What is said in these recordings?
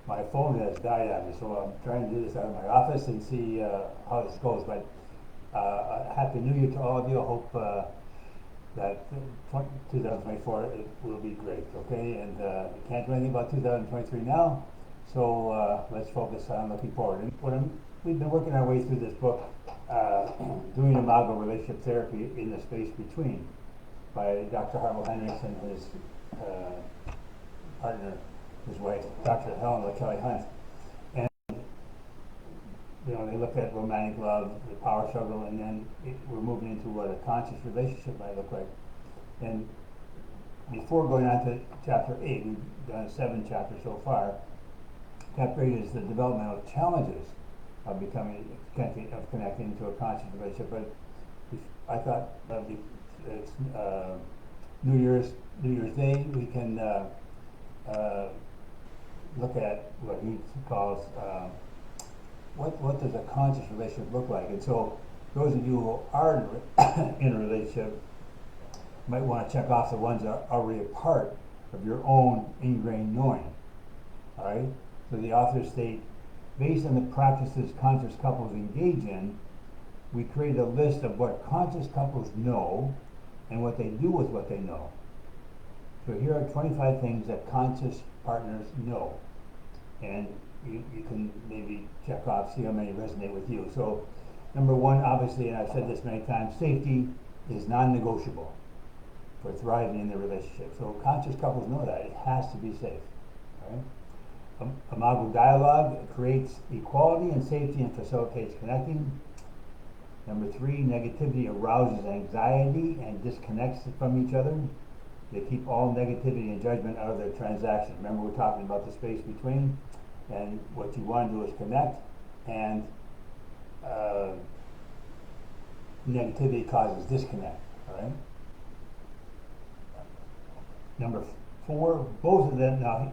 My phone has died on me, so I'm trying to do this out of my office and see how this goes. But Happy New Year to all of you. I hope that 2024 it will be great, okay? And we can't do anything about 2023 now, so let's focus on looking forward. And we've been working our way through this book, Doing Imago Relationship Therapy in the Space Between, by Dr. Harville Hendricks and his partner, his wife, Dr. Helen Kelly Hunt. And they look at romantic love, the power struggle, and then we're moving into what a conscious relationship might look like. And before going on to chapter 8, we've done 7 chapters so far. Chapter 8 is the developmental challenges of connecting into a conscious relationship. But I thought it's New Year's Day. We can look at what he calls what does a conscious relationship look like. And so those of you who are in a relationship might want to check off the ones that are already a part of your own ingrained knowing. All right. So the authors state, based on the practices conscious couples engage in, we create a list of what conscious couples know and what they do with what they know. So here are 25 things that conscious partners know. And you can maybe check off, see how many resonate with you. So number 1, obviously, and I've said this many times, safety is non-negotiable for thriving in the relationship. So conscious couples know that. It has to be safe. Right? Imago dialogue creates equality and safety and facilitates connecting. Number 3, negativity arouses anxiety and disconnects from each other. They keep all negativity and judgment out of their transaction. Remember, we're talking about the space between, and what you want to do is connect, and negativity causes disconnect. All right. Number 4, both of them, now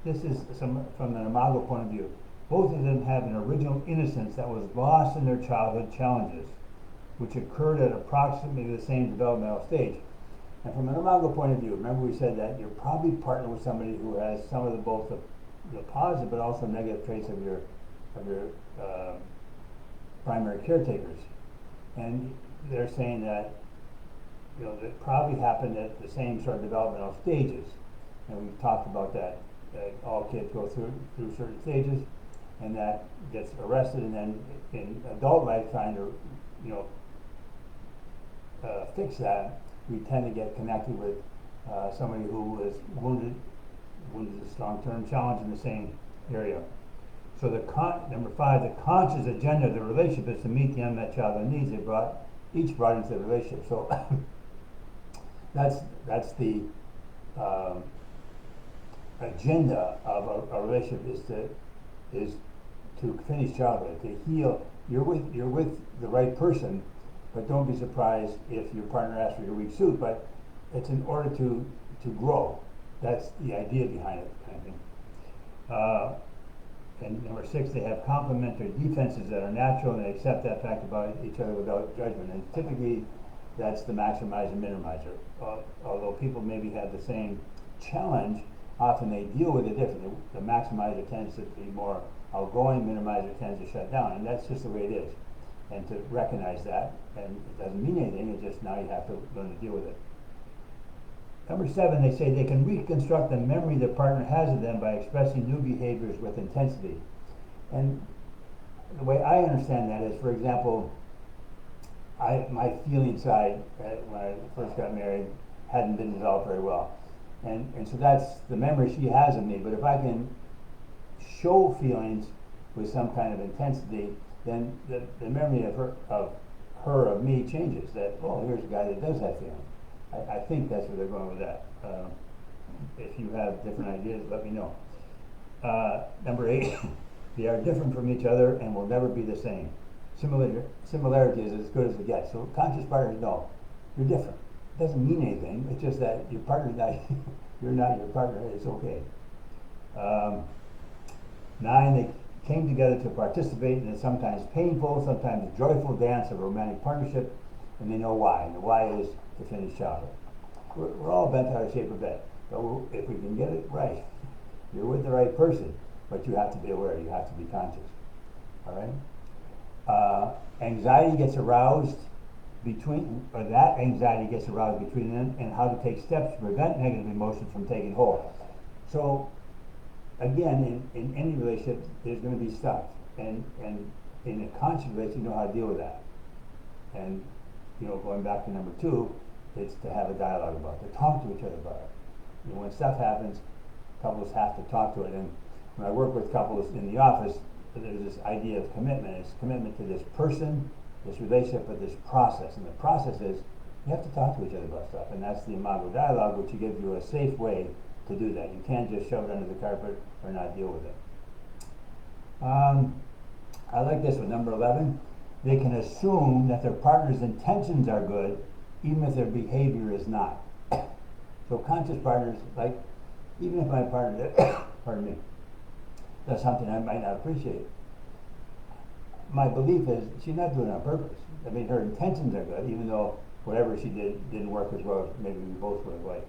this is from an Imago point of view, both of them have an original innocence that was lost in their childhood challenges, which occurred at approximately the same developmental stage. And from an Imago point of view, remember we said that you're probably partnered with somebody who has some of both the positive but also negative traits of your primary caretakers. And they're saying that that probably happened at the same sort of developmental stages. And we've talked about that all kids go through certain stages, and that gets arrested, and then in adult life trying to fix that, we tend to get connected with somebody who was wounded is a strong term, challenged in the same area. So number 5, the conscious agenda of the relationship is to meet the unmet childhood needs each brought into the relationship. So that's the agenda of a relationship, is to finish childhood, to heal. You're with the right person, but don't be surprised if your partner asks for your weak suit. But it's in order to grow. That's the idea behind it, kind of thing. And number 6, they have complementary defenses that are natural, and they accept that fact about each other without judgment. And typically, that's the maximizer and minimizer. Although people maybe have the same challenge, often they deal with it differently. The maximizer tends to be more outgoing, minimizer tends to shut down, and that's just the way it is. And to recognize that, and it doesn't mean anything, it's just now you have to learn to deal with it. Number 7, they say they can reconstruct the memory their partner has of them by expressing new behaviors with intensity. And the way I understand that is, for example, my feeling side when I first got married hadn't been developed very well. And so that's the memory she has of me. But if I can show feelings with some kind of intensity, then the memory of me changes. That, oh, here's a guy that does have feelings. I think that's where they're going with that. If you have different ideas, let me know. Number 8, they are different from each other and will never be the same. Similarity is as good as it gets. So conscious partners know you're different. It doesn't mean anything. It's just that your partner's not, you're not your partner. It's okay. 9, they came together to participate in a sometimes painful, sometimes joyful dance of romantic partnership, and they know why. And the why is to finish childhood. We're all bent out of shape a bit, but if we can get it right, You're with the right person, but you have to be aware, you have to be conscious. All right? Anxiety gets aroused that anxiety gets aroused between them, and how to take steps to prevent negative emotions from taking hold. So, again, in any relationship, there's going to be stuff, and in a conscious relationship, you know how to deal with that. And going back to number 2, it's to have a dialogue about it, to talk to each other about it. When stuff happens, couples have to talk to it. And when I work with couples in the office, there's this idea of commitment. It's commitment to this person, this relationship, but this process. And the process is you have to talk to each other about stuff. And that's the Imago dialogue, which gives you a safe way to do that. You can't just shove it under the carpet or not deal with it. I like this one, number 11. They can assume that their partner's intentions are good, even if their behavior is not. So conscious partners, like, even if my partner, pardon me, does something I might not appreciate, my belief is she's not doing it on purpose. I mean, her intentions are good, even though whatever she did didn't work as well as maybe we both would have liked.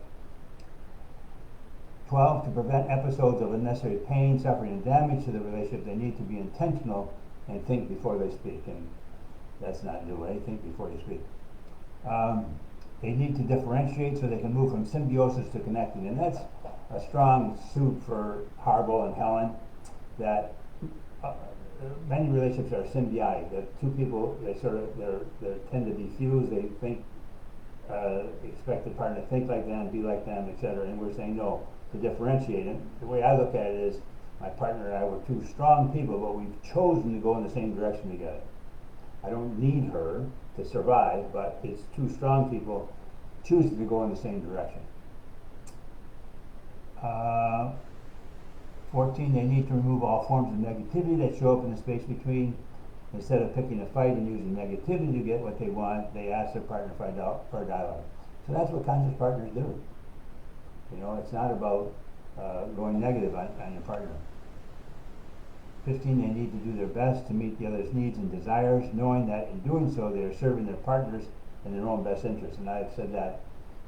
12, to prevent episodes of unnecessary pain, suffering, and damage to the relationship, they need to be intentional and think before they speak. And that's not new, eh? Think before you speak. They need to differentiate so they can move from symbiosis to connecting. And that's a strong suit for Harbaugh and Helen, that many relationships are symbiotic. That two people, they tend to be fused. They think, expect the partner to think like them, be like them, etc. And we're saying no, to differentiate. And the way I look at it is, my partner and I were two strong people, but we've chosen to go in the same direction together. I don't need her to survive, but it's two strong people choosing to go in the same direction. 14, they need to remove all forms of negativity that show up in the space between. Instead of picking a fight and using negativity to get what they want, they ask their partner for a dialogue. So that's what conscious partners do. It's not about going negative on your partner. 15, they need to do their best to meet the other's needs and desires, knowing that in doing so they are serving their partners in their own best interest. And I've said that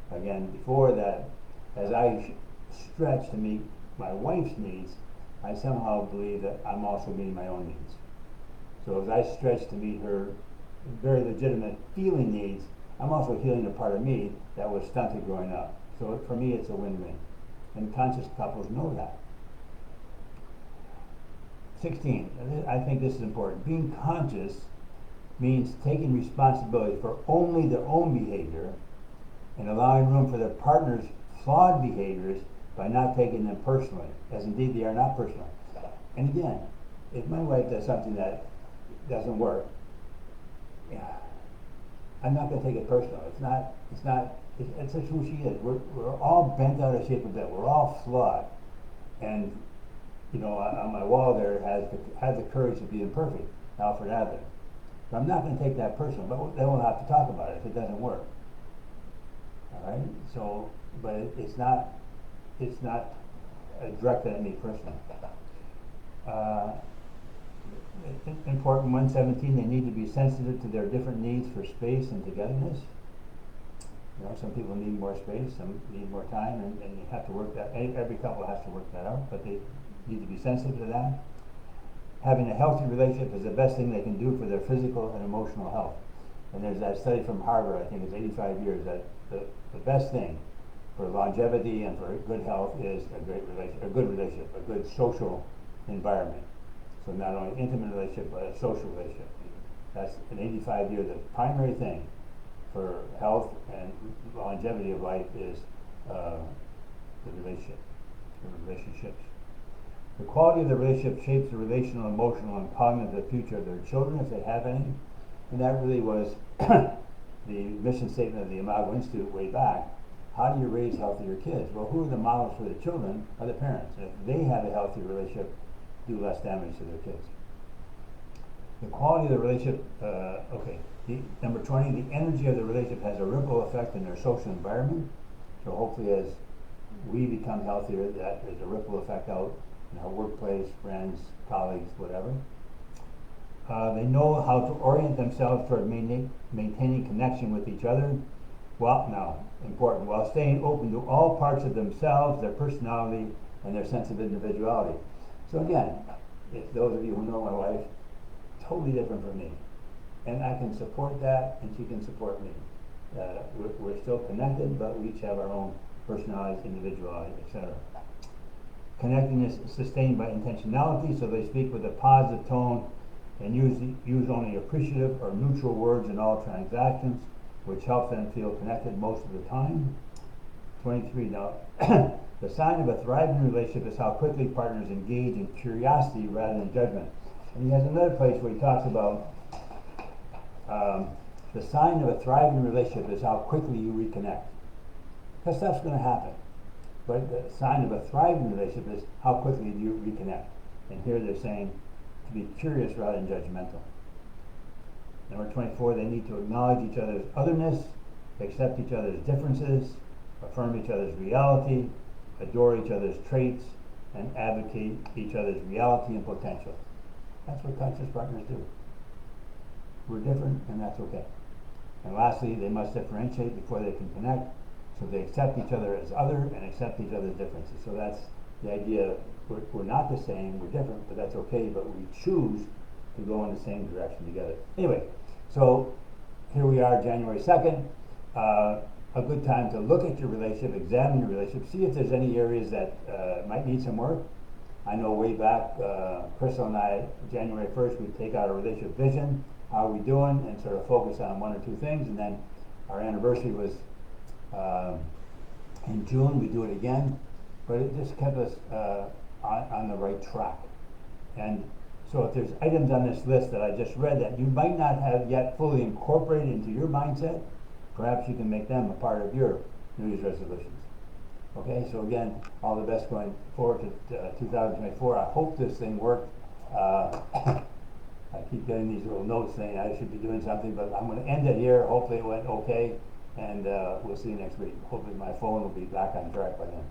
again before, that as I stretch to meet my wife's needs, I somehow believe that I'm also meeting my own needs. So as I stretch to meet her very legitimate feeling needs, I'm also healing a part of me that was stunted growing up. So for me, it's a win-win. And conscious couples know that. 16, I think this is important. Being conscious means taking responsibility for only their own behavior and allowing room for their partner's flawed behaviors by not taking them personally, as indeed they are not personal. And again, if my wife does something that doesn't work, I'm not going to take it personal. It's just who she is. We're all bent out of shape a bit. We're all flawed. And on my wall there has the courage to be imperfect, Alfred Adler. But I'm not going to take that personal, but then we'll have to talk about it if it doesn't work. All right? So, but it's not directed at me personally. Important 117, they need to be sensitive to their different needs for space and togetherness. Some people need more space, some need more time, and you have to work that. Every couple has to work that out, but they need to be sensitive to that. Having a healthy relationship is the best thing they can do for their physical and emotional health. And there's that study from Harvard, I think it's 85 years, that the best thing for longevity and for good health is a good relationship, a good social environment. So not only intimate relationship, but a social relationship. That's in 85 years, the primary thing for health and longevity of life is the relationships. The quality of the relationship shapes the relational, emotional, and cognitive future of their children, if they have any. And that really was the mission statement of the Imago Institute way back. How do you raise healthier kids? Well, who are the models for the children? Are the parents. And if they have a healthy relationship, do less damage to their kids. The quality of the relationship, number 20, the energy of the relationship has a ripple effect in their social environment. So hopefully as we become healthier, that there's a ripple effect out in our workplace, friends, colleagues, whatever. They know how to orient themselves toward maintaining connection with each other. Well, now, important, while staying open to all parts of themselves, their personality, and their sense of individuality. So again, if those of you who know my wife, totally different from me. And I can support that, and she can support me. We're still connected, but we each have our own personalities, individuality, etc. Connecting is sustained by intentionality, so they speak with a positive tone and use only appreciative or neutral words in all transactions, which helps them feel connected most of the time. 23 now. The sign of a thriving relationship is how quickly partners engage in curiosity rather than judgment. And he has another place where he talks about the sign of a thriving relationship is how quickly you reconnect. Because stuff's going to happen. But the sign of a thriving relationship is how quickly you reconnect. And here they're saying to be curious rather than judgmental. Number 24, they need to acknowledge each other's otherness, accept each other's differences, affirm each other's reality, adore each other's traits, and advocate each other's reality and potential. That's what conscious partners do. We're different, and that's okay. And lastly, they must differentiate before they can connect, so they accept each other as other and accept each other's differences. So that's the idea. We're not the same, we're different, but that's okay, but we choose to go in the same direction together. Anyway, so here we are, January 2nd. A good time to look at your relationship, examine your relationship, see if there's any areas that might need some work. I know way back, Crystal and I, January 1st, we'd take out our relationship vision, how are we doing, and sort of focus on one or two things, and then our anniversary was in June, we do it again, but it just kept us on the right track. And so if there's items on this list that I just read that you might not have yet fully incorporated into your mindset, perhaps you can make them a part of your New Year's resolutions. Okay, so again, all the best going forward to 2024. I hope this thing worked. I keep getting these little notes saying I should be doing something, but I'm going to end it here. Hopefully it went okay, and we'll see you next week. Hopefully my phone will be back on track by then.